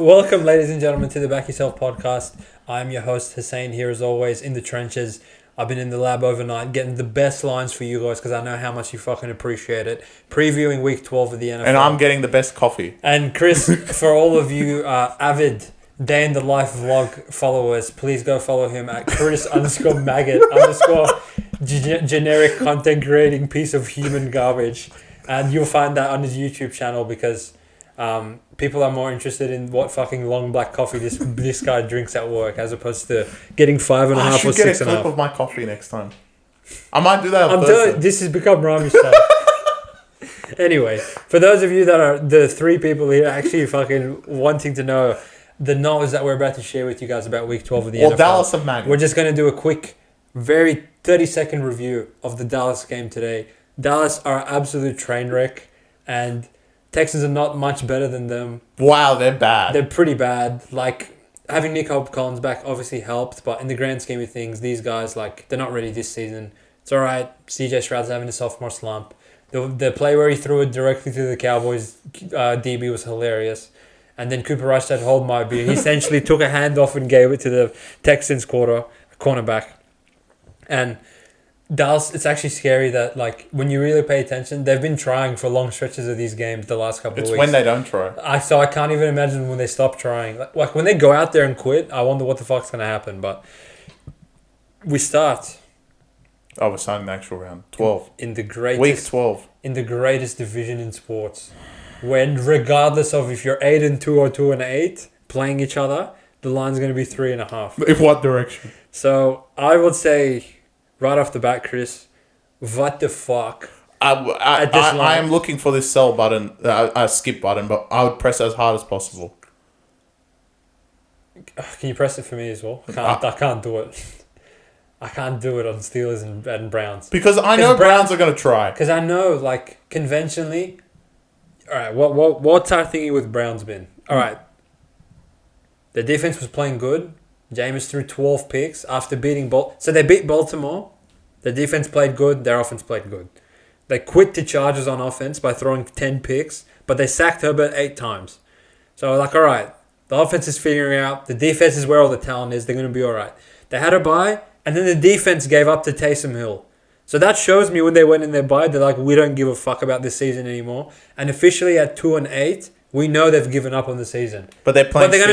Welcome, ladies and gentlemen, to the Back Yourself Podcast. I'm your host, Hussein, here as always in the trenches. I've been in the lab overnight getting the best lines for you guys because I know how much you fucking appreciate it. Previewing week 12 of the NFL. And I'm getting the best coffee. And Chris, for all of you avid day in the life vlog followers, please go follow him at Chris_maggot_generic content creating piece of human garbage. And you'll find that on his YouTube channel because people are more interested in what fucking long black coffee this guy drinks at work as opposed to getting 5.5 or 6.5. I should get a clip of my coffee next time. I might do that on Thursday. Telling you, this has become Rami style. Anyway, for those of you that are the three people here actually fucking wanting to know the knowledge that we're about to share with you guys about week 12 of the NFL. Dallas of Maggot. We're just going to do a quick, very 30-second review of the Dallas game today. Dallas are an absolute train wreck, and Texans are not much better than them. Wow, they're bad. They're pretty bad. Like, having Nick Collins back obviously helped, but in the grand scheme of things, these guys, like, they're not ready this season. It's all right. CJ Stroud's having a sophomore slump. The play where he threw it directly to the Cowboys DB was hilarious. And then Cooper Rush said, hold my beer. He essentially took a handoff and gave it to the Texans cornerback. And Dallas, it's actually scary that, like, when you really pay attention, they've been trying for long stretches of these games the last couple of weeks. It's when they don't try. So I can't even imagine when they stop trying. Like when they go out there and quit, I wonder what the fuck's going to happen. But we start. Oh, we're starting the actual round. 12. In the greatest... Week 12. In the greatest division in sports. When, regardless of if you're 8-2 or 2-8, playing each other, the line's going to be 3.5. In what direction? So I would say... Right off the bat, Chris, what the fuck? I am looking for this sell button, skip button, but I would press as hard as possible. Can you press it for me as well? I can't do it. I can't do it on Steelers and Browns. Because I know Browns are going to try. Because I know, like, conventionally... All right, what's our thinking with Browns been? All right. The defense was playing good. Jameis threw 12 picks after beating So they beat Baltimore. The defense played good. Their offense played good. They quit the Chargers on offense by throwing 10 picks, but they sacked Herbert 8 times. So, like, all right, the offense is figuring out. The defense is where all the talent is. They're going to be all right. They had a bye, and then the defense gave up to Taysom Hill. So that shows me when they went in their bye, they're like, we don't give a fuck about this season anymore. And officially at 2-8, we know they've given up on the season. But they're playing. But they're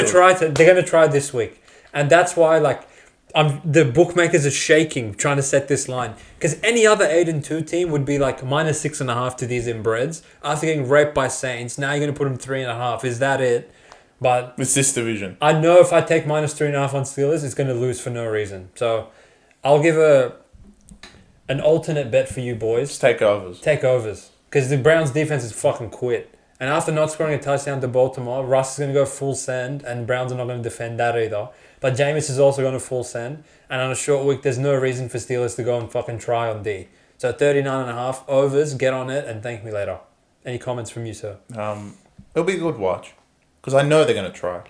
going to try this week. And that's why, like, the bookmakers are shaking trying to set this line. Because any other 8-2 team would be like minus 6.5 to these inbreds. After getting raped by Saints, now you're going to put them 3.5. Is that it? But it's this division. I know if I take minus 3.5 on Steelers, it's going to lose for no reason. So I'll give an alternate bet for you boys. Just take overs. Take overs. Because the Browns defense is fucking quit. And after not scoring a touchdown to Baltimore, Russ is going to go full send, and Browns are not going to defend that either. But Jameis is also going to full send. And on a short week, there's no reason for Steelers to go and fucking try on D. So 39.5 overs, get on it, and thank me later. Any comments from you, sir? It'll be a good watch. Because I know they're going to try.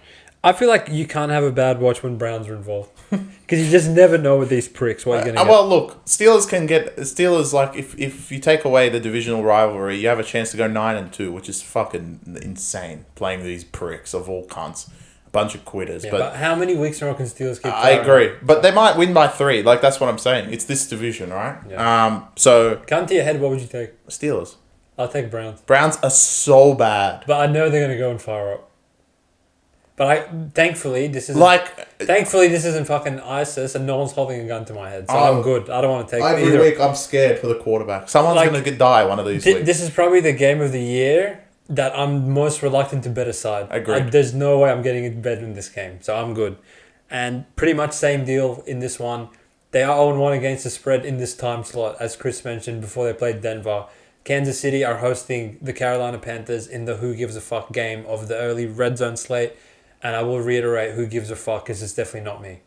I feel like you can't have a bad watch when Browns are involved. Because you just never know with these pricks what you're going to get. Well, look, Steelers, like, if you take away the divisional rivalry, you have a chance to go 9-2, which is fucking insane, playing these pricks of all cunts. A bunch of quitters. Yeah, but how many weeks in a row can Steelers keep I agree. But they might win by 3. Like, that's what I'm saying. It's this division, right? Yeah. So... Come to your head, what would you take? Steelers. I'll take Browns. Browns are so bad. But I know they're going to go and fire up. But thankfully, this isn't fucking ISIS and no one's holding a gun to my head. So I'm good. I don't want to take every either. week I'm scared for the quarterback. Someone's going to die one of these weeks. This is probably the game of the year that I'm most reluctant to bet aside. Agreed. There's no way I'm getting in bed in this game. So I'm good. And pretty much same deal in this one. They are 0-1 against the spread in this time slot, as Chris mentioned, before they played Denver. Kansas City are hosting the Carolina Panthers in the who gives a fuck game of the early Redzone slate. And I will reiterate, who gives a fuck, because it's definitely not me.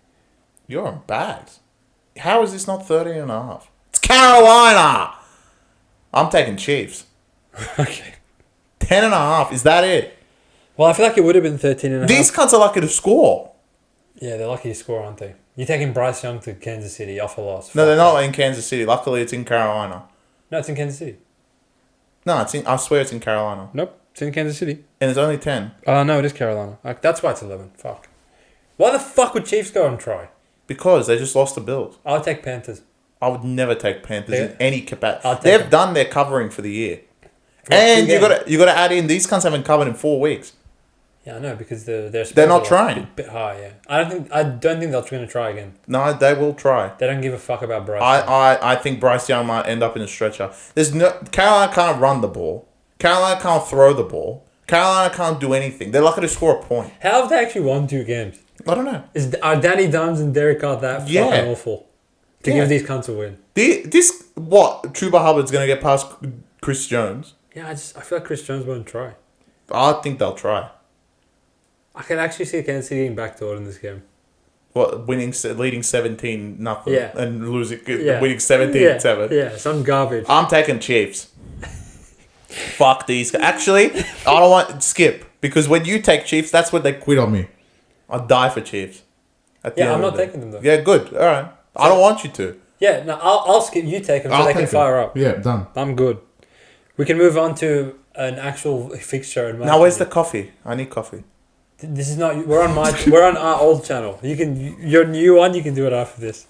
You're on bags. How is this not 30.5? It's Carolina! I'm taking Chiefs. Okay. 10.5, is that it? Well, I feel like it would have been 13.5. These cunts are lucky to score. Yeah, they're lucky to score, aren't they? You're taking Bryce Young to Kansas City off a loss. No, they're not in Kansas City. Luckily, it's in Carolina. No, it's in Kansas City. No, I swear it's in Carolina. Nope. It's in Kansas City. And it's only 10. Oh, no, it is Carolina. That's why it's 11. Fuck. Why the fuck would Chiefs go and try? Because they just lost the Bills. I'll take Panthers. I would never take Panthers in any capacity. I'll take They've them. done their covering for the year. For And 2 you games. got to add in, these cunts haven't covered in 4 weeks. Yeah, I know, because they're not trying. A bit high, yeah. I don't think they're going to try again. No, they will try. They don't give a fuck about Bryce. I think Bryce Young might end up in a stretcher. Carolina can't run the ball. Carolina can't throw the ball. Carolina can't do anything. They're lucky to score a point. How have they actually won 2 games? I don't know. Are Danny Dimes and Derek Carr that fucking awful to give these cunts a win? Chuba Hubbard's going to get past Chris Jones? Yeah, I feel like Chris Jones won't try. I think they'll try. I can actually see Kansas City getting backdoored in this game. Leading 17-0 Yeah. and winning Yeah. 17-7. Yeah, some garbage. I'm taking Chiefs. Fuck these guys. Actually, I don't want skip because when you take Chiefs, that's when they quit on me. I'll die for Chiefs. Yeah, I'm not taking them though. Yeah, good. All right. I don't want you to. Yeah, no, I'll skip. You take them so they can fire up. Yeah, done. I'm good. We can move on to an actual fixture. Now, where's the coffee? I need coffee. This is not. We're on our old channel. Your new one. You can do it after this.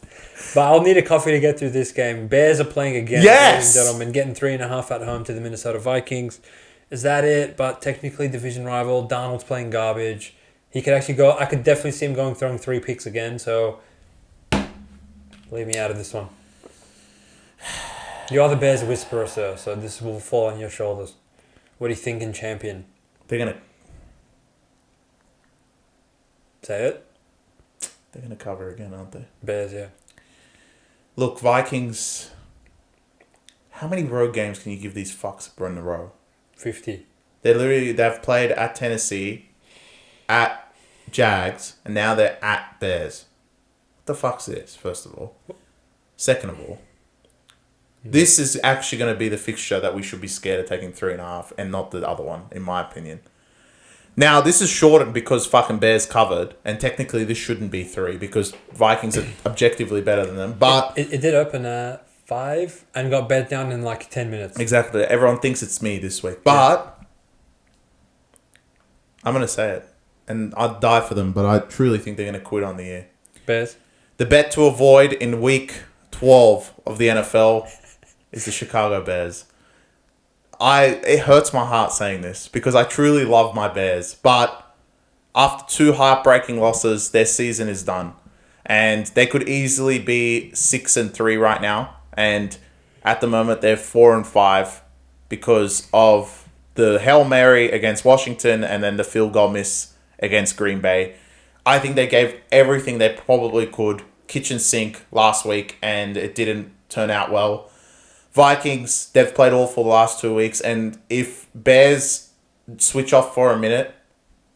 But I'll need a coffee to get through this game. Bears are playing again. Yes! Ladies and gentlemen, getting 3.5 at home to the Minnesota Vikings. Is that it? But technically division rival. Darnold's playing garbage. He could actually go. I could definitely see him throwing 3 picks again. So leave me out of this one. You are the Bears whisperer, sir. So this will fall on your shoulders. What do you think in champion? They're gonna Say it. They're gonna cover again, aren't they? Bears, yeah. Look, Vikings. How many road games can you give these fucks in a row? 50. They've played at Tennessee, at Jags, and now they're at Bears. What the fuck's this? First of all, second of all, this is actually going to be the fixture that we should be scared of taking 3.5, and not the other one, in my opinion. Now, this is shortened because fucking Bears covered, and technically this shouldn't be 3 because Vikings are objectively better than them. But it did open at 5 and got bet down in like 10 minutes. Exactly. Everyone thinks it's me this week. But I'm going to say it. And I'd die for them, but I truly think they're going to quit on the year. Bears. The bet to avoid in week 12 of the NFL is the Chicago Bears. It hurts my heart saying this because I truly love my Bears. But after 2 heartbreaking losses, their season is done. And they could easily be 6-3 right now. And at the moment, they're 4-5 because of the Hail Mary against Washington and then the field goal miss against Green Bay. I think they gave everything they probably could, kitchen sink, last week, and it didn't turn out well. Vikings, they've played awful the last 2 weeks, and if Bears switch off for a minute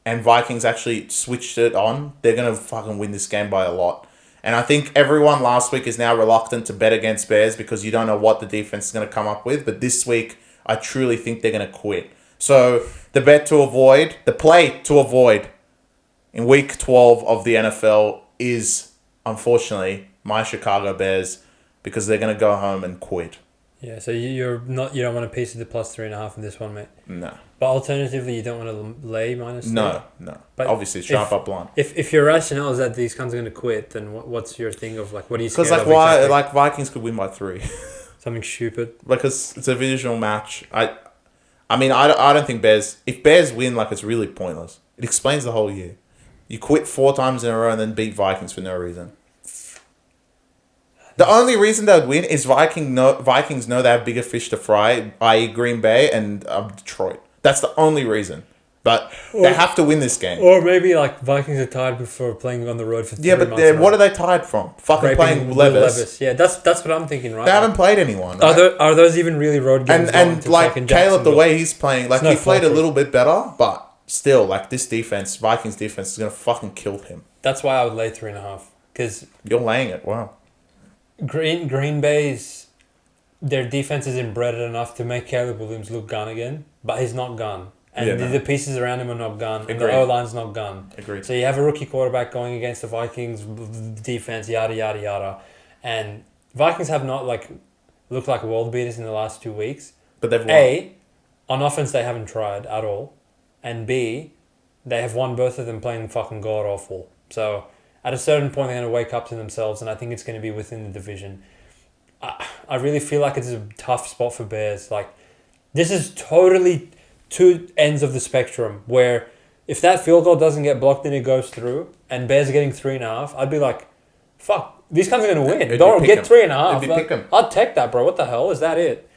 and Vikings actually switched it on, they're going to fucking win this game by a lot. And I think everyone last week is now reluctant to bet against Bears because you don't know what the defense is going to come up with. But this week, I truly think they're going to quit. So the play to avoid in week 12 of the NFL is, unfortunately, my Chicago Bears because they're going to go home and quit. Yeah, so you don't want a piece of the plus 3.5 in this one, mate. No. But alternatively, you don't want to lay minus 3? No. But obviously, sharp up line. If your rationale is that these cunts are going to quit, then what's your thing of like, what are you scared because of? why? Exactly? Like Vikings could win by 3. Something stupid. Because it's a divisional match. I don't think Bears. If Bears win, like it's really pointless. It explains the whole year. You quit 4 times in a row and then beat Vikings for no reason. The only reason they would win is Vikings know they have bigger fish to fry, i.e. Green Bay and Detroit. That's the only reason. But they have to win this game. Or maybe like Vikings are tired before playing on the road for 3 months. Yeah, but what are they tired from? Fucking playing Levis. Yeah, that's what I'm thinking, right? They haven't played anyone. Right? Are those even really road games? And like Caleb, the way he's playing, like he played a little bit better, but still, like this defense, Vikings defense is gonna fucking kill him. That's why I would lay 3.5 because you're laying it. Wow. Green Bay's their defense is inbred enough to make Caleb Williams look gone again, but he's not gone. And the pieces around him are not gone. And the O-line's not gone. Agreed. So you have a rookie quarterback going against the Vikings defense, yada, yada, yada. And Vikings have not looked like world beaters in the last 2 weeks. But they've won. on offense, they haven't tried at all. And B, they have won both of them playing fucking god awful. So at a certain point, they're going to wake up to themselves, and I think it's going to be within the division. I really feel like it's a tough spot for Bears. Like, this is totally two ends of the spectrum where if that field goal doesn't get blocked and it goes through, and Bears are getting 3.5, I'd be like, fuck, these guys are going to win. Don't get 3.5. Like, I'll take that, bro. What the hell? Is that it?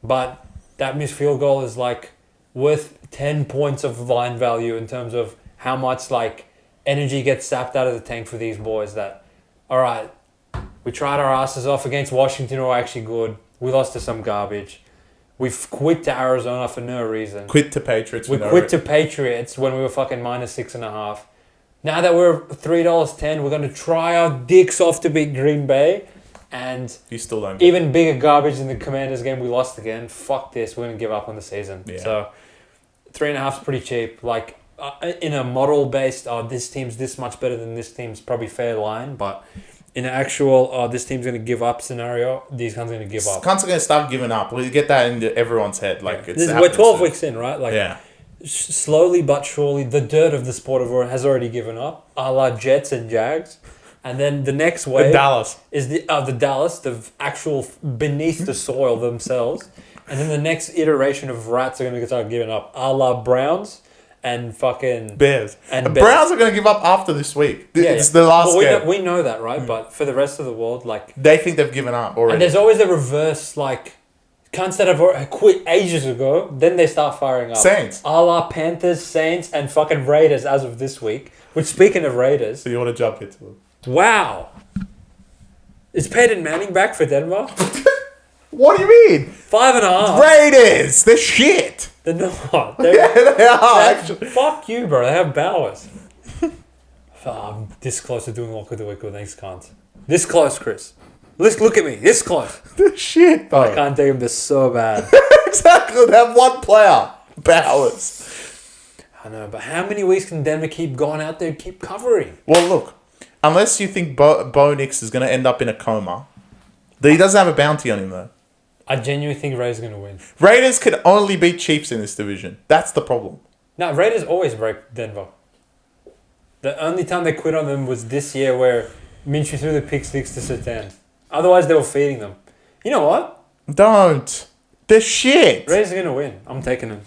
But that missed field goal is like worth 10 points of line value in terms of how much like energy gets sapped out of the tank for these boys that, all right, we tried our asses off against Washington, who are actually good. We lost to some garbage. We've quit to Arizona for no reason. Quit to Patriots. We quit to Patriots when we were fucking minus 6.5. Now that we're $3.10, we're going to try our dicks off to beat Green Bay. And you still don't. Even bigger garbage in the Commanders game, we lost again. Fuck this. We're going to give up on the season. Yeah. So 3.5 is pretty cheap. Like in a model based, this team's this much better than this team's probably fair line. But in an actual, this team's going to give up scenario, these guys are going to give up. Cunts are going to start giving up. We get that into everyone's head. Like we're 12 weeks in, right? Like, yeah. Slowly but surely, the dirt of the sport has already given up, a la Jets and Jags. And then the next wave is the Dallas, the actual beneath the soil themselves. And then the next iteration of rats are going to start giving up, a la Browns and fucking Bears. And Browns are going to give up after this week. It's the last game. We know that, right? But for the rest of the world, like, they think they've given up already. And there's always a reverse, like, cunts that have quit ages ago, then they start firing up. Saints. A la Panthers, Saints, and fucking Raiders as of this week. Which, speaking of Raiders... So you want to jump into them? Wow. Is Peyton Manning back for Denver? What do you mean? 5.5. Raiders! They're shit! They're not. Yeah, they are, actually. Fuck you, bro. They have Bowers. I'm this close to doing Lock of the Week with these cunts. This close, Chris. Look at me. This close. They're shit, though. I can't take them. They're so bad. Exactly. They have one player. Bowers. I know, but how many weeks can Denver keep going out there and keep covering? Well, look. Unless you think Bo Nix is going to end up in a coma. He doesn't have a bounty on him, though. I genuinely think Raiders are going to win. Raiders could only beat Chiefs in this division. That's the problem. No, Raiders always break Denver. The only time they quit on them was this year where Minshew threw the pick six to Satan. Otherwise, they were feeding them. You know what? Don't. They're shit. Raiders are going to win. I'm taking them.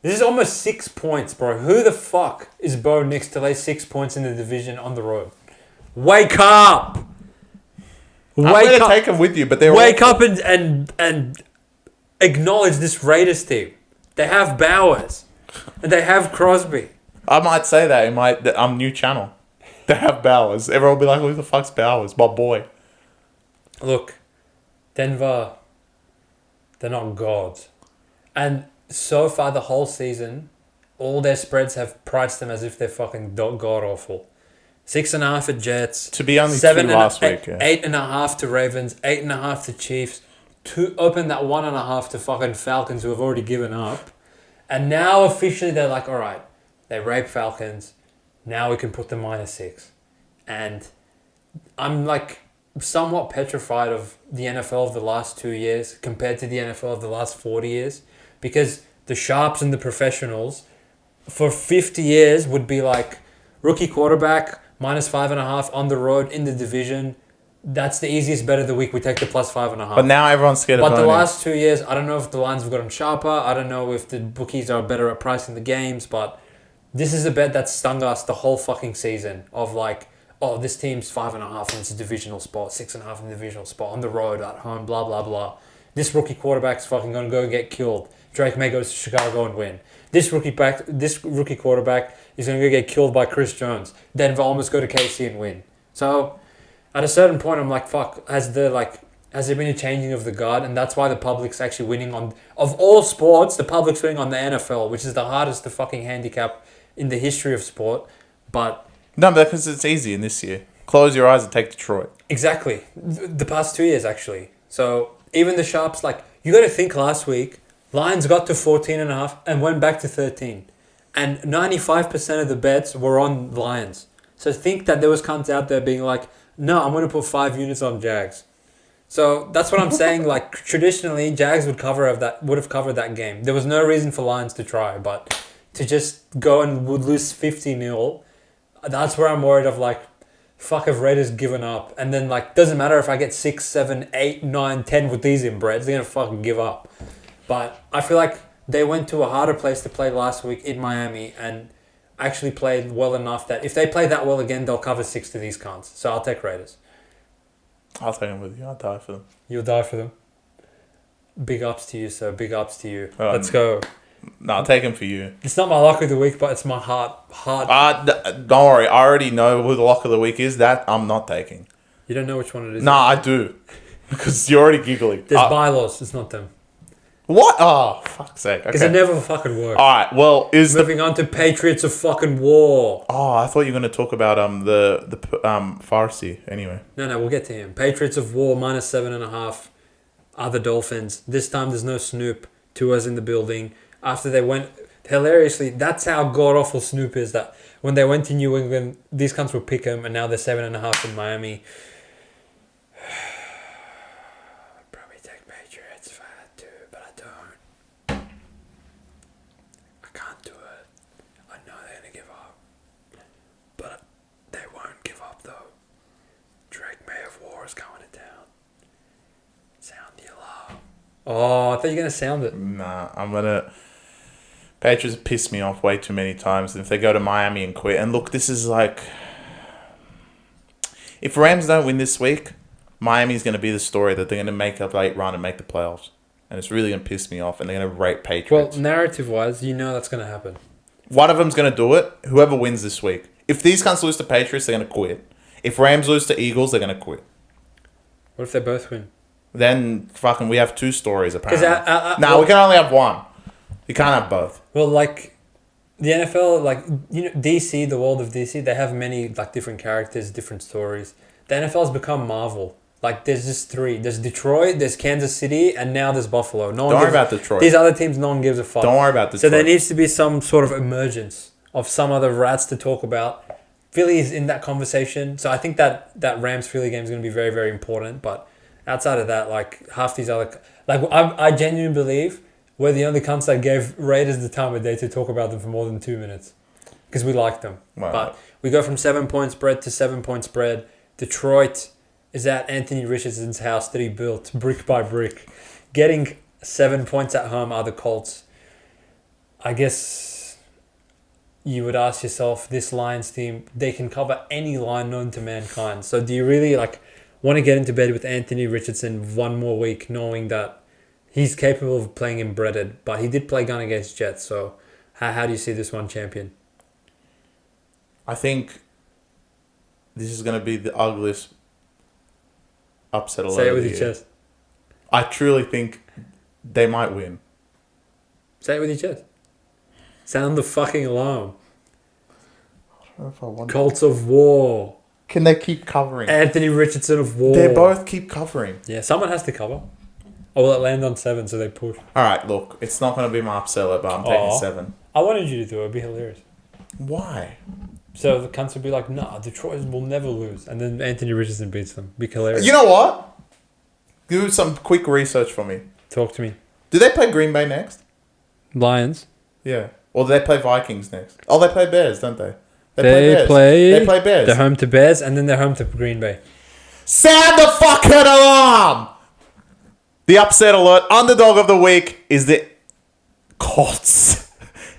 This is almost 6 points, bro. Who the fuck is Bo Nix to lay 6 points in the division on the road? Wake up! I'm going to take them with you, but they're wake up and acknowledge this Raiders team. They have Bowers. And they have Crosby. I might say that in my new channel. They have Bowers. Everyone will be like, who the fuck's Bowers? My boy. Look, Denver, they're not gods. And so far the whole season, all their spreads have priced them as if they're fucking god-awful. 6.5 at Jets. To be only 7 last week. 8.5 to Ravens, 8.5 to Chiefs. Open that 1.5 to fucking Falcons who have already given up. And now officially they're like, all right, they raped Falcons. Now we can put them -6. And I'm like somewhat petrified of the NFL of the last 2 years compared to the NFL of the last 40 years. Because the sharps and the professionals for 50 years would be like rookie quarterback, -5.5 on the road in the division. That's the easiest bet of the week. We take the +5.5. But now everyone's scared of But the Bo Nix. last 2 years, I don't know if the lines have gotten sharper. I don't know if the bookies are better at pricing the games. But this is a bet that stung us the whole fucking season of like, oh, this team's 5.5 and it's a divisional spot, 6.5 in the divisional spot, on the road, at home, blah, blah, blah. This rookie quarterback's fucking going to go and get killed. Drake may go to Chicago and win. This rookie quarterback is going to go get killed by Chris Jones. Denver almost go to KC and win. So at a certain point, I'm like, fuck, has there been a changing of the guard? And that's why the public's actually winning on, of all sports, the public's winning on the NFL, which is the hardest to fucking handicap in the history of sport. But no, because it's easy in this year. Close your eyes and take Detroit. Exactly. The past 2 years, actually. So even the sharps, like, you got to think last week, Lions got to 14.5 and went back to 13. And 95% of the bets were on Lions. So think that there was cunts out there being like, no, I'm going to put 5 units on Jags. So that's what I'm saying. Like traditionally, Jags would have covered that game. There was no reason for Lions to try, but to just go and would lose 50-0. That's where I'm worried of like, fuck if Raiders given up, and then like doesn't matter if I get 6, 7, 8, 9, 10 with these inbreds, they're gonna fucking give up. But I feel like they went to a harder place to play last week in Miami and actually played well enough that if they play that well again, they'll cover 6 to these cunts. So I'll take Raiders. I'll take them with you. I'll die for them. You'll die for them. Big ups to you, sir. Big ups to you. Let's go. No, I'll take them for you. It's not my lock of the week, but it's my heart. Don't worry. I already know who the lock of the week is. That I'm not taking. You don't know which one it is? Nah, I do. Because you're already giggling. There's bylaws. It's not them. What? Oh, fuck's sake. Because it never fucking works. Alright, well, Moving on to Patriots of fucking war. Oh, I thought you were going to talk about the Farsi. Anyway. No, we'll get to him. Patriots of war, -7.5. Are the Dolphins. This time there's no Snoop. Tua's in the building. After they went... Hilariously, that's how god-awful Snoop is, that when they went to New England, these cunts would pick him, and now they're 7.5 in Miami. Probably take Patriots if I had to, but I don't. I can't do it. I know they're going to give up. But they won't give up, though. Drake May of War is going to town. Sound the alarm. Oh, I thought you were going to sound it. Nah, I'm going to... Patriots have pissed me off way too many times. And if they go to Miami and quit... And look, this is like... If Rams don't win this week, Miami's going to be the story that they're going to make a late run and make the playoffs. And it's really going to piss me off. And they're going to rate Patriots. Well, narrative-wise, you know that's going to happen. One of them's going to do it. Whoever wins this week. If these cunts lose to Patriots, they're going to quit. If Rams lose to Eagles, they're going to quit. What if they both win? Then fucking we have two stories apparently. Well, we can only have one. You can't have both. Well, like the NFL, like DC, the world of DC, they have many like different characters, different stories. The NFL has become Marvel. Like there's just 3. There's Detroit, there's Kansas City, and now there's Buffalo. Don't worry about Detroit. These other teams, no one gives a fuck. Don't worry about Detroit. So there needs to be some sort of emergence of some other rats to talk about. Philly is in that conversation, so I think that Rams Philly game is going to be very, very important. But outside of that, like half these other, like I genuinely believe we're the only cunts that gave Raiders the time of day to talk about them for more than 2 minutes because we like them. Wow. But we go from 7-point spread to 7-point spread. Detroit is at Anthony Richardson's house that he built brick by brick. Getting 7 points at home are the Colts. I guess you would ask yourself, this Lions team, they can cover any line known to mankind. So do you really want to get into bed with Anthony Richardson one more week knowing that he's capable of playing in breaded, but he did play gun against Jets. So how do you see this one champion? I think this is going to be the ugliest upset alert. Say it with your chest. I truly think they might win. Say it with your chest. Sound the fucking alarm. I don't know if I want Colts of war. Can they keep covering? Anthony Richardson of war. They both keep covering. Yeah, someone has to cover. Or will it land on 7 so they push? Alright, look. It's not going to be my upset alert, but I'm taking 7. I wanted you to do it. It'd be hilarious. Why? So the cunts would be like, nah, Detroit will never lose. And then Anthony Richardson beats them. Be hilarious. You know what? Do some quick research for me. Talk to me. Do they play Green Bay next? Lions. Yeah. Or do they play Vikings next? Oh, they play Bears, don't they? They play Bears. They're home to Bears and then they're home to Green Bay. Sound the fucking alarm! The upset alert underdog of the week is the Colts.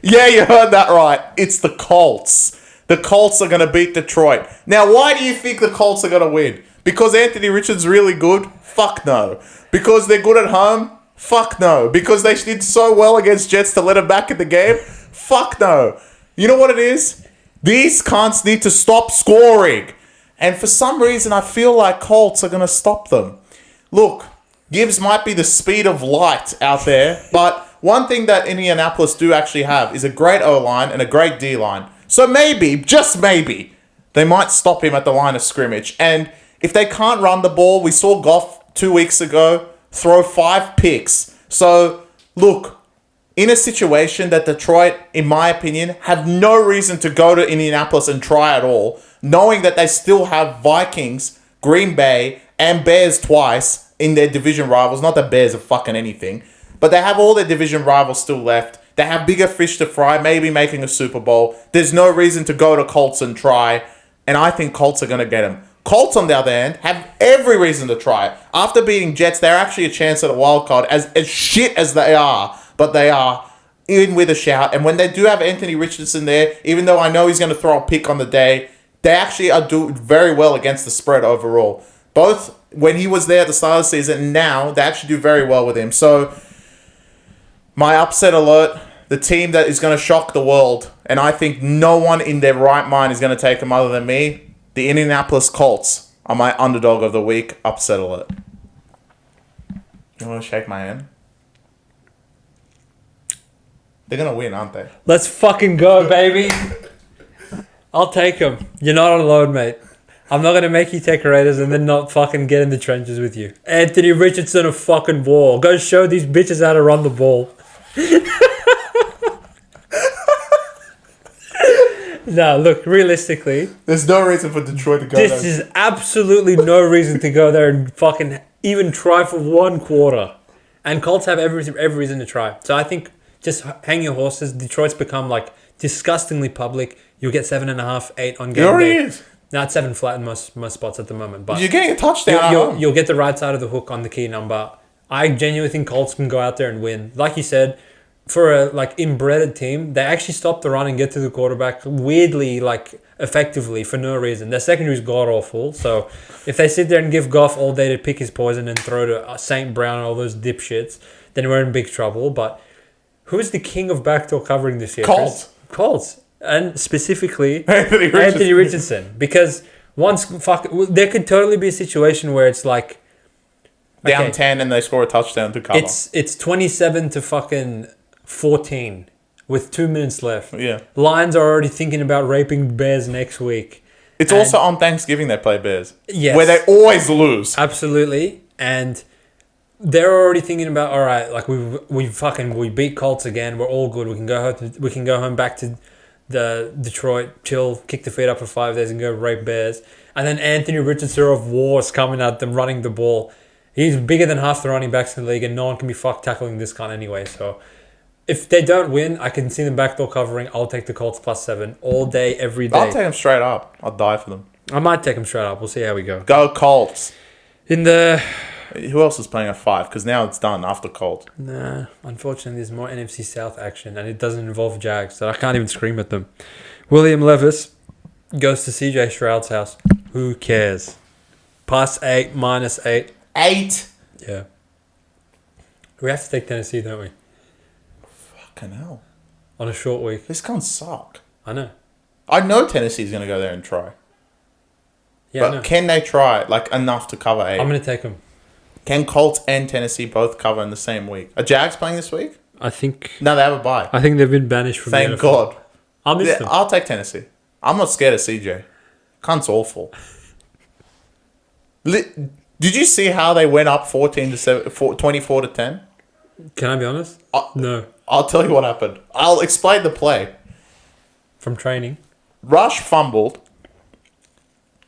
Yeah, you heard that right. It's the Colts. The Colts are going to beat Detroit. Now, why do you think the Colts are going to win? Because Anthony Richardson's really good? Fuck no. Because they're good at home? Fuck no. Because they did so well against Jets to let them back in the game? Fuck no. You know what it is? These cunts need to stop scoring. And for some reason, I feel like Colts are going to stop them. Look, Gibbs might be the speed of light out there, but one thing that Indianapolis do actually have is a great O-line and a great D-line. So maybe, just maybe, they might stop him at the line of scrimmage. And if they can't run the ball, we saw Goff 2 weeks ago throw 5 picks. So, look, in a situation that Detroit, in my opinion, have no reason to go to Indianapolis and try at all, knowing that they still have Vikings, Green Bay, and Bears twice, in their division rivals. Not the Bears are fucking anything. But they have all their division rivals still left. They have bigger fish to fry, maybe making a Super Bowl. There's no reason to go to Colts and try. And I think Colts are going to get them. Colts, on the other hand, have every reason to try. After beating Jets, they're actually a chance at a wild card. As shit as they are, but they are in with a shout. And when they do have Anthony Richardson there, even though I know he's going to throw a pick on the day, they actually are doing very well against the spread overall. Both when he was there at the start of the season and now, they actually do very well with him. So, my upset alert, the team that is going to shock the world, and I think no one in their right mind is going to take them other than me, the Indianapolis Colts are my underdog of the week. Upset alert. You want to shake my hand? They're going to win, aren't they? Let's fucking go, baby. I'll take them. You're not alone, mate. I'm not going to make you take Raiders and then not fucking get in the trenches with you. Anthony Richardson a fucking ball. Go show these bitches how to run the ball. No, look, realistically, there's no reason for Detroit to go there. This is absolutely no reason to go there and fucking even try for one quarter. And Colts have every reason to try. So I think just hang your horses. Detroit's become like disgustingly public. You'll get 7.5, 8 on game day. Is. Now it's 7 flat in most spots at the moment. But you're getting a touchdown. You'll get the right side of the hook on the key number. I genuinely think Colts can go out there and win. Like you said, for a like inbred team, they actually stop the run and get to the quarterback weirdly, like effectively for no reason. Their secondary is god awful. So if they sit there and give Goff all day to pick his poison and throw to St. Brown and all those dipshits, then we're in big trouble. But who's the king of backdoor covering this year? Colts. And specifically Anthony Richardson. Because there could totally be a situation where it's like down 10 and they score a touchdown to cover. It's 27 to fucking 14 with 2 minutes left. Yeah. Lions are already thinking about raping Bears next week. It's also on Thanksgiving they play Bears. Yes. Where they always lose. Absolutely. And they're already thinking about, all right, like we beat Colts again. We're all good. We can go home back to the Detroit, chill, kick the feet up for 5 days and go rape Bears. And then Anthony Richardson of War's coming at them running the ball. He's bigger than half the running backs in the league and no one can be tackling this cunt anyway. So if they don't win, I can see them backdoor covering. I'll take the Colts +7 all day, every day. I'll take them straight up. I'll die for them. I might take them straight up. We'll see how we go. Go Colts. Who else is playing at 5? Because now it's done after Colts. Nah, unfortunately, there's more NFC South action, and it doesn't involve Jags, so I can't even scream at them. William Levis goes to CJ Stroud's house. Who cares? +8, -8. 8? Yeah. We have to take Tennessee, don't we? Fucking hell. On a short week. This can't suck. I know. I know Tennessee's going to go there and try. Yeah, but can they try enough to cover 8? I'm going to take them. Can Colts and Tennessee both cover in the same week? Are Jags playing this week? I think... No, they have a bye. I think they've been banished from the NFL. Thank God. I'll miss them. I'll take Tennessee. I'm not scared of CJ. Cunt's awful. Did you see how they went up 24 to 10? Can I be honest? No. I'll tell you what happened. I'll explain the play. From training. Rush fumbled.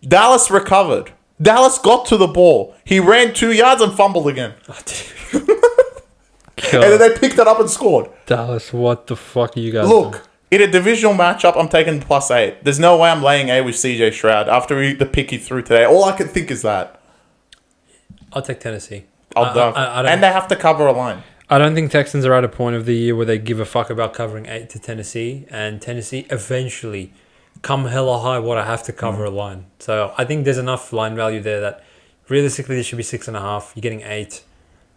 Dallas recovered. Dallas got to the ball. He ran 2 yards and fumbled again. Oh, and then they picked it up and scored. Dallas, what the fuck are you guys doing? Look, in a divisional matchup, I'm taking +8. There's no way I'm laying 8 with CJ Stroud after the pick he threw today. All I can think is that. I'll take Tennessee. And they have to cover a line. I don't think Texans are at a point of the year where they give a fuck about covering 8 to Tennessee. And Tennessee eventually, come hella high water, have to cover a line. So I think there's enough line value there that realistically there should be 6.5. You're getting 8.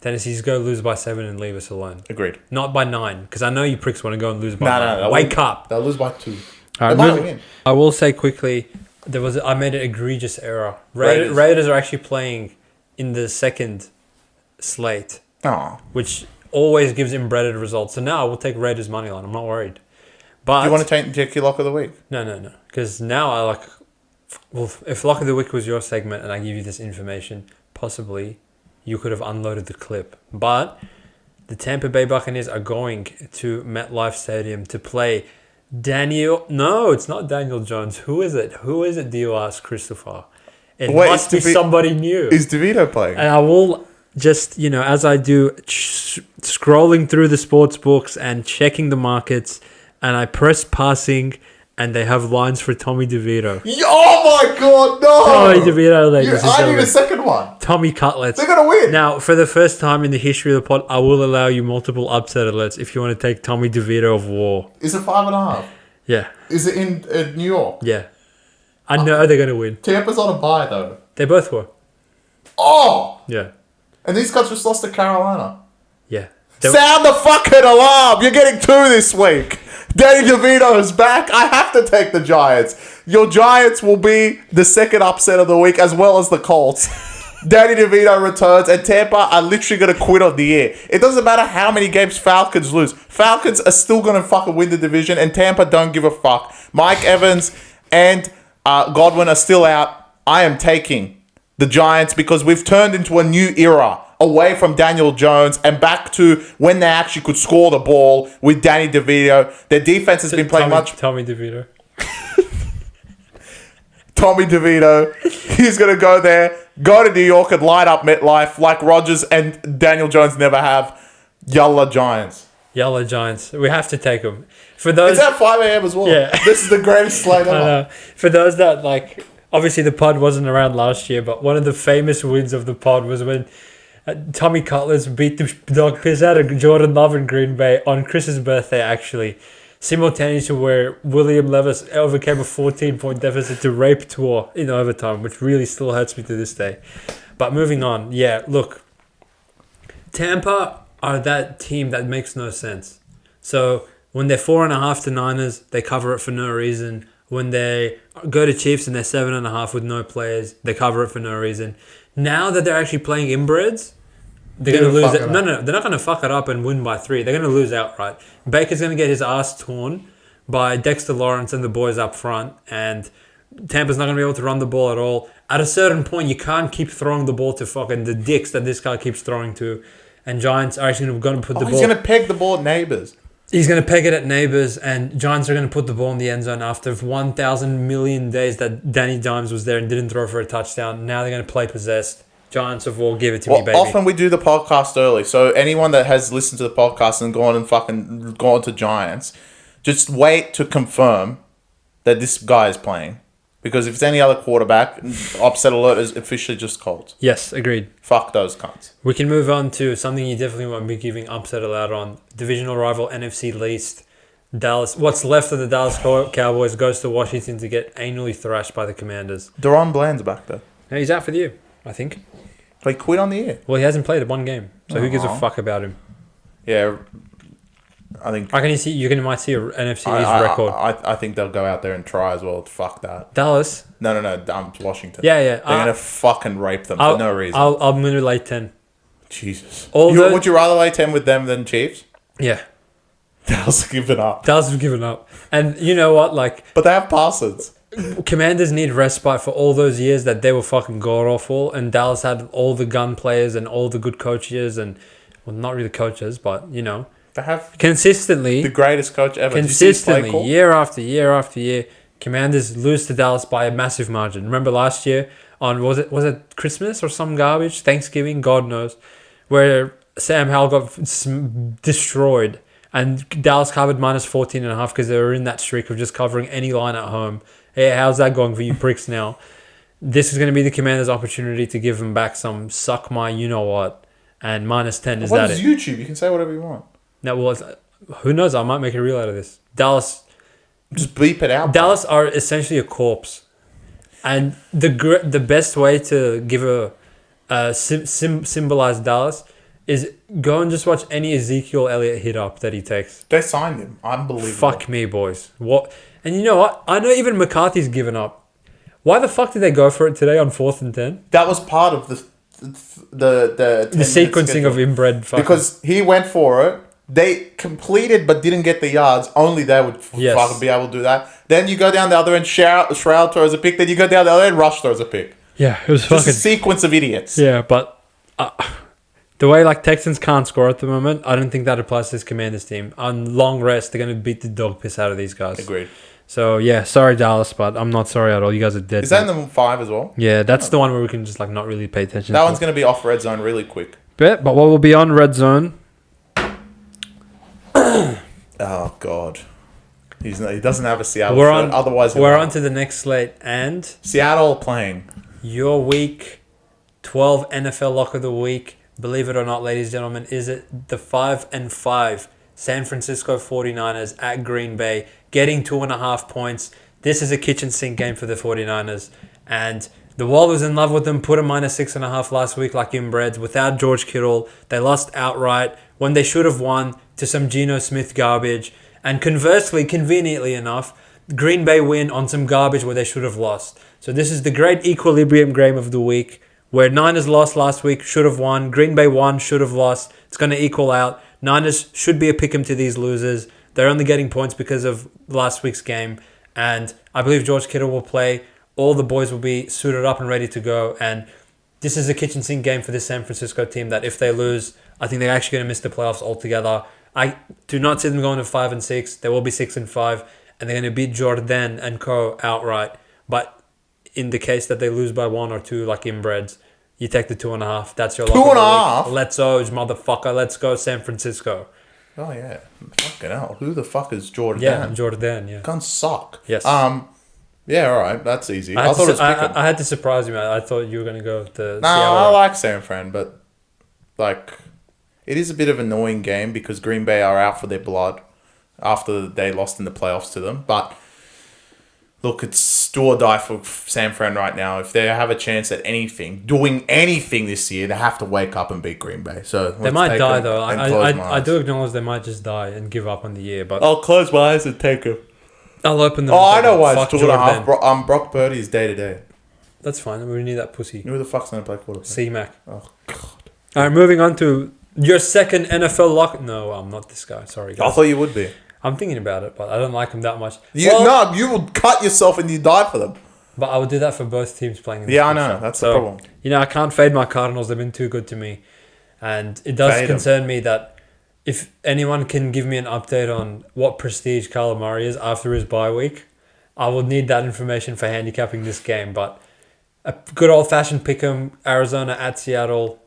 Tennessee's go lose by 7 and leave us alone. Agreed. Not by 9, because I know you pricks want to go and lose by 9. No, wake up. They'll lose by 2. I will say quickly, I made an egregious error. Raiders are actually playing in the second slate, which always gives inbred results. So now I will take Raiders money line. I'm not worried. But do you want to take Jackie Lock of the Week? No. Because now if Lock of the Week was your segment and I give you this information, possibly you could have unloaded the clip. But the Tampa Bay Buccaneers are going to MetLife Stadium to play No, it's not Daniel Jones. Who is it? Do you ask, Christopher? It must be somebody new. Is DeVito playing? And just, as I do, scrolling through the sports books and checking the markets, and I press passing, and they have lines for Tommy DeVito. Oh my God, no! Tommy DeVito, ladies and I gentlemen. need a second one. Tommy Cutlets. They're going to win. Now, for the first time in the history of the pod, I will allow you multiple upset alerts if you want to take Tommy DeVito of war. Is it 5.5? Yeah. Is it in New York? Yeah. I know they're going to win. Tampa's on a bye, though. They both were. Oh! Yeah. And these guys just lost to Carolina. Yeah. Sound the fucking alarm! You're getting 2 this week. Danny DeVito is back. I have to take the Giants. Your Giants will be the second upset of the week, as well as the Colts. Danny DeVito returns, and Tampa are literally going to quit on the year. It doesn't matter how many games Falcons lose. Falcons are still going to fucking win the division, and Tampa don't give a fuck. Mike Evans and Godwin are still out. I am taking the Giants because we've turned into a new era, away from Daniel Jones and back to when they actually could score the ball with Danny DeVito. Their defense has been playing Tommy DeVito. Tommy DeVito. He's going to go there, go to New York and light up MetLife like Rodgers and Daniel Jones never have. Yalla Giants. Yellow Giants. We have to take them. For those, it's at 5 a.m. as well. Yeah. This is the greatest slate ever. I know. For those that, obviously the pod wasn't around last year, but one of the famous wins of the pod was when Tommy Cutlets beat the dog piss out of Jordan Love in Green Bay on Chris's birthday, actually. Simultaneously, where William Levis overcame a 14-point deficit to rape Tua in overtime, which really still hurts me to this day. But moving on, yeah, look, Tampa are that team that makes no sense. So when they're 4.5 to Niners, they cover it for no reason. When they go to Chiefs and they're 7.5 with no players, they cover it for no reason. Now that they're actually playing inbreds, they're going to lose it. No, they're not going to fuck it up and win by 3. They're going to lose outright. Baker's going to get his ass torn by Dexter Lawrence and the boys up front, and Tampa's not going to be able to run the ball at all. At a certain point, you can't keep throwing the ball to fucking the dicks that this guy keeps throwing to, and Giants are actually going to put the ball... He's going to peg the ball at Neighbors. He's going to peg it at Neighbors, and Giants are going to put the ball in the end zone after 1,000 million days that Danny Dimes was there and didn't throw for a touchdown. Now they're going to play possessed. Giants of all, give it to me, baby. Often we do the podcast early, so anyone that has listened to the podcast and gone to Giants, just wait to confirm that this guy is playing. Because if it's any other quarterback, upset alert is officially just Colts. Yes, agreed. Fuck those cunts. We can move on to something you definitely won't be giving upset alert on. Divisional rival NFC least. Dallas. What's left of the Dallas Cowboys goes to Washington to get annually thrashed by the Commanders. Deron Bland's back there. No, he's out for the year, I think. He quit on the year. Well, he hasn't played one game, so who gives a fuck about him? Yeah, I think... You might see an NFC East record. I think they'll go out there and try as well. Fuck that. Dallas? No, Washington. Yeah. They're going to fucking rape them for no reason. I'm going to lay 10. Jesus. Would you rather lay 10 with them than Chiefs? Yeah. Dallas have given up. Dallas have given up. And you know what? But they have Parsons. Commanders need respite for all those years that they were fucking god-awful, and Dallas had all the gun players and all the good coaches and... Well, not really coaches, but, They have consistently... the greatest coach ever. Consistently, year after year after year, Commanders lose to Dallas by a massive margin. Remember last year on... Was it Christmas or some garbage? Thanksgiving? God knows. Where Sam Howell got destroyed, and Dallas covered minus 14.5 because they were in that streak of just covering any line at home. Hey, how's that going for you pricks now? This is going to be the Commanders' opportunity to give them back some suck my you-know-what. And minus 10 is that it. What is YouTube? You can say whatever you want. No, well, who knows? I might make a reel out of this. Dallas... Just beep it out. Dallas are essentially a corpse. And the best way to give symbolize Dallas is go and just watch any Ezekiel Elliott hit up that he takes. They signed him. Unbelievable. Fuck me, boys. What? And you know what? I know even McCarthy's given up. Why the fuck did they go for it today on 4th and 10? That was part of the sequencing of inbred fucking. Because he went for it. They completed but didn't get the yards. Only they would fucking be able to do that. Then you go down the other end, Shroud throws a pick. Then you go down the other end, Rush throws a pick. Yeah, it was just a sequence of idiots. Yeah, but the way Texans can't score at the moment, I don't think that applies to this Commanders team. On long rest, they're going to beat the dog piss out of these guys. Agreed. So, yeah, sorry, Dallas, but I'm not sorry at all. You guys are dead. Is that in the 5 as well? Yeah, that's the one where we can just not really pay attention That to. one's going to be off Redzone really quick. But what will be on Redzone? Oh God, he doesn't have a Seattle shirt. Otherwise, we're on to the next slate, and Seattle playing your week 12 NFL lock of the week. Believe it or not, ladies and gentlemen, is it the 5-5 San Francisco 49ers at Green Bay, getting 2.5 points. This is a kitchen sink game for the 49ers, and the world was in love with them, put a -6.5 last week like inbreds. Without George Kittle, they lost outright when they should have won to some Geno Smith garbage. And conversely, conveniently enough, Green Bay win on some garbage where they should have lost. So this is the great equilibrium game of the week, where Niners lost last week, should have won. Green Bay won, should have lost. It's going to equal out. Niners should be a pick-em to these losers. They're only getting points because of last week's game. And I believe George Kittle will play. All the boys will be suited up and ready to go. And this is a kitchen sink game for this San Francisco team that if they lose, I think they're actually going to miss the playoffs altogether. I do not see them going to 5-6. They will be 6-5. And they're going to beat Jordan and co outright. But in the case that they lose by 1 or 2, like inbreds, you take the 2.5. That's your lock. 2.5? Let's go, motherfucker. Let's go, San Francisco. Oh, yeah. Fucking hell. Who the fuck is Jordan? Yeah, Jordan, yeah. Can't suck. Yes. Yeah, all right. That's easy. I thought it was picking. I had to surprise you, man. I thought you were going to go to No, I like San Fran, but, like, it is a bit of an annoying game because Green Bay are out for their blood after they lost in the playoffs to them. But, look, it's do or die for San Fran right now. If they have a chance at doing anything this year, they have to wake up and beat Green Bay. So they might die, though. I do acknowledge they might just die and give up on the year. But I'll close my eyes and take them. I'll open them. Oh, I know why it's 2.5. Brock Purdy is day to day. That's fine. We need that pussy. Who the fuck's going to play quarterback? C-Mac. Oh, God. All right, moving on to your second NFL lock. No, I'm not this guy. Sorry, guys. I thought you would be. I'm thinking about it, but I don't like him that much. You will cut yourself and you die for them. But I would do that for both teams playing. Yeah, I know. That's the problem. I can't fade my Cardinals. They've been too good to me. And it does concern me that if anyone can give me an update on what prestige Kyler Murray is after his bye week, I would need that information for handicapping this game. But a good old-fashioned pick'em, Arizona at Seattle.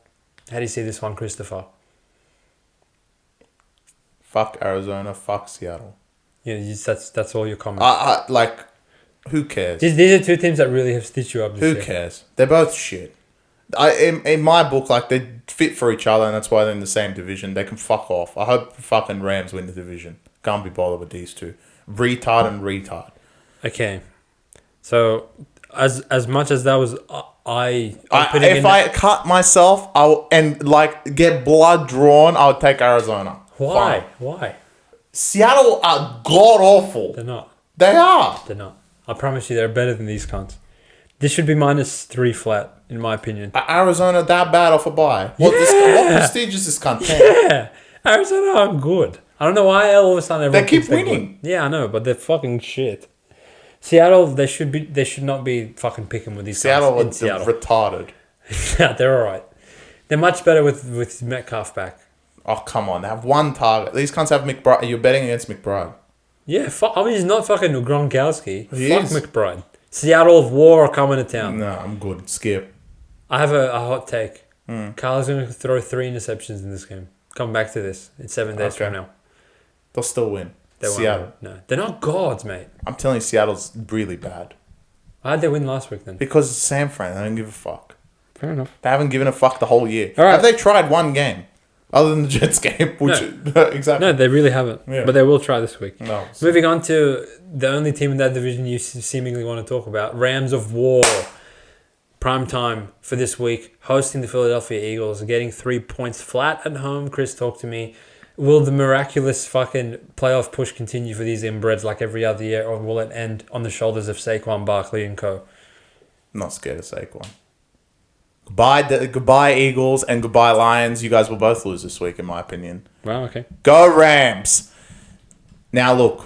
How do you see this one, Christopher? Fuck Arizona, fuck Seattle. Yeah, that's all your comments. Who cares? These are two teams that really have stitched you up this year. Who cares? They're both shit. In my book, they fit for each other, and that's why they're in the same division. They can fuck off. I hope fucking Rams win the division. Can't be bothered with these two. Retard. Okay. So, as much as that was... if I cut myself get blood drawn, I would take Arizona. Why? Fine. Why? Seattle are god awful. They're not. They are. They're not. I promise you, they're better than these cunts. This should be -3 flat, in my opinion. Arizona that bad off a bye? What prestige is this cunt? Yeah, Arizona are good. I don't know why all of a sudden everyone they keep winning. Yeah, I know, but they're fucking shit. Seattle, they should not be fucking picking with these Seattle guys. Seattle are retarded. Yeah, they're all right. They're much better with Metcalf back. Oh, come on. They have one target. These cunts have McBride. You're betting against McBride. Yeah, he's not fucking Gronkowski. Fuck is. McBride. Seattle of War are coming to town. No, I'm good. Skip. I have a hot take. Carl's going to throw 3 interceptions in this game. Come back to this in 7 days from now. They'll still win. They Seattle. won't. No, they're not gods, mate. I'm telling you, Seattle's really bad. How'd they win last week then? Because it's San Fran. They don't give a fuck. Fair enough. They haven't given a fuck the whole year. All right. Have they tried one game? Other than the Jets game, which exactly. No, they really haven't. Yeah. But they will try this week. No. Moving on to the only team in that division you seemingly want to talk about, Rams of War. Prime time for this week, hosting the Philadelphia Eagles, getting 3 points flat at home. Chris, talk to me. Will the miraculous fucking playoff push continue for these inbreds like every other year, or will it end on the shoulders of Saquon Barkley and co? I'm not scared of Saquon. Goodbye Eagles and goodbye Lions. You guys will both lose this week, in my opinion. Wow, okay. Go Rams. Now look,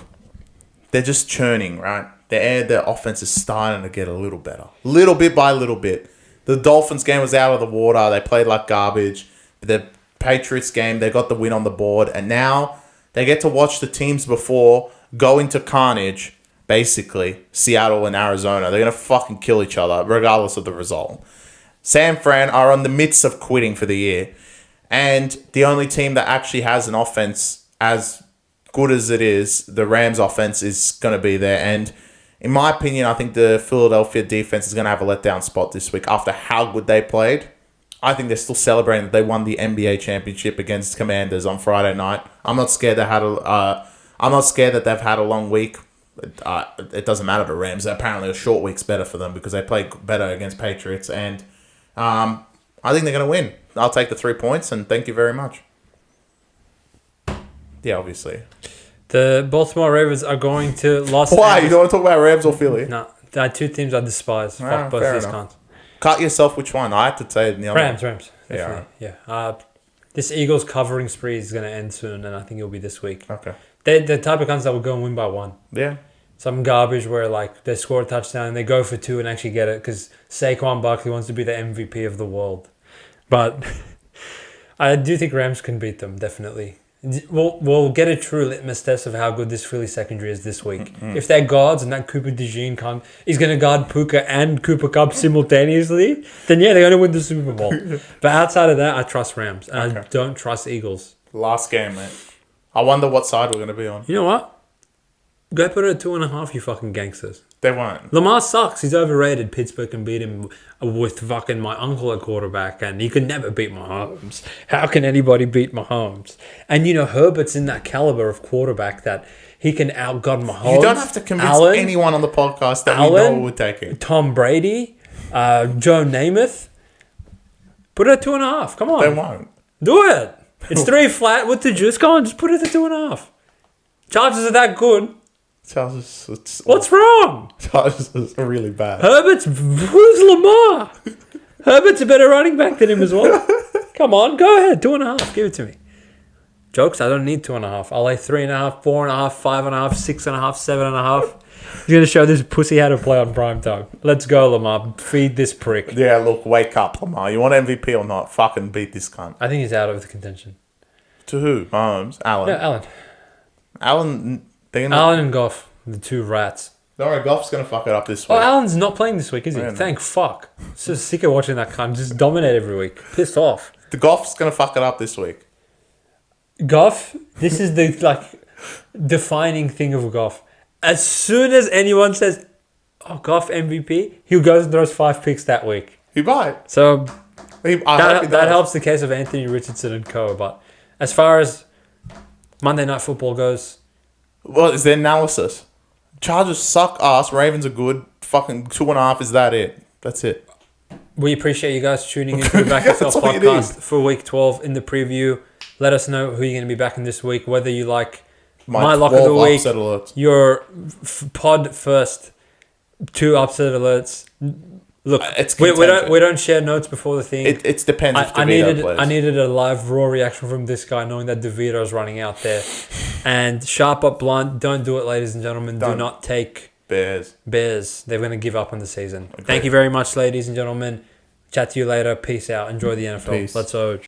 they're just churning, right? Their offense is starting to get a little better. Little bit by little bit. The Dolphins game was out of the water. They played like garbage. The Patriots game, they got the win on the board. And now they get to watch the teams before go into carnage. Basically, Seattle and Arizona. They're going to fucking kill each other, regardless of the result. San Fran are on the midst of quitting for the year. And the only team that actually has an offense as good as it is, the Rams offense, is going to be there. And in my opinion, I think the Philadelphia defense is going to have a letdown spot this week after how good they played. I think they're still celebrating that they won the NBA championship against Commanders on Friday night. I'm not scared that they've had a long week. It doesn't matter to Rams. Apparently, a short week's better for them because they play better against Patriots. And I think they're going to win. I'll take the 3 points and thank you very much. Yeah, obviously. The Baltimore Ravens are going to Los Why? Angeles. You don't want to talk about Rams or Philly? No, there are two teams I despise. Fuck both these cunts. Cut yourself which one. I had to say the other Rams. one. Definitely. Yeah. This Eagles covering spree is going to end soon, and I think it'll be this week. Okay. They're the type of cunts that will go and win by one. Yeah. Some garbage where like they score a touchdown and they go for two and actually get it because Saquon Barkley wants to be the MVP of the world. But I do think Rams can beat them, definitely. We'll get a true litmus test of how good this Philly secondary is this week. Mm-hmm. If they're guards and that Cooper DeJean is going to guard Puka and Cooper Kupp simultaneously, then yeah, they're going to win the Super Bowl. But outside of that, I trust Rams. And I don't trust Eagles. Last game, mate. I wonder what side we're going to be on. You know what? Go put it at 2.5, you fucking gangsters. They won't. Lamar sucks. He's overrated. Pittsburgh can beat him with fucking my uncle at quarterback, and he could never beat Mahomes. How can anybody beat Mahomes? And you know, Herbert's in that caliber of quarterback that he can out-god Mahomes. You don't have to convince anyone on the podcast that we know we're taking. Tom Brady, Joe Namath. Put it at 2.5. Come on. They won't. Do it. It's 3 flat with the juice. Come on, just put it at 2.5. Chargers are that good. What's wrong? Chargers are really bad. Who's Lamar? Herbert's a better running back than him as well. Come on, go ahead. 2.5. Give it to me. Jokes, I don't need 2.5. I'll lay 3.5, 4.5, 5.5, 6.5, 7.5. He's going to show this pussy how to play on prime time. Let's go, Lamar. Feed this prick. Yeah, look, wake up, Lamar. You want MVP or not? Fucking beat this cunt. I think he's out of the contention. To who? Mahomes? Allen? Yeah, Allen and Goff, the two rats. Don't worry, Goff's going to fuck it up this week. Oh, Allen's not playing this week, is he? Yeah, Thank fuck. So sick of watching that cunt just dominate every week. Pissed off. The Goff's going to fuck it up this week. Goff, this is the defining thing of Goff. As soon as anyone says, "Oh, Goff MVP," he goes and throws 5 picks that week. He might. So that helps the case of Anthony Richardson and co. But as far as Monday Night Football goes, well, is their analysis? Chargers suck ass. Ravens are good. Fucking 2.5 is that it? That's it. We appreciate you guys tuning into the Back Yourself Podcast for Week 12 in the preview. Let us know who you're going to be backing this week, whether you like my lock of the week, your pod first, 2 upset alerts. Look, we don't share notes before the thing. It depends if DeVito plays. I needed a live raw reaction from this guy knowing that DeVito is running out there. And sharp up blunt, don't do it, ladies and gentlemen. Do not take Bears. They're going to give up on the season. Okay. Thank you very much, ladies and gentlemen. Chat to you later. Peace out. Enjoy the NFL. Peace. Let's go.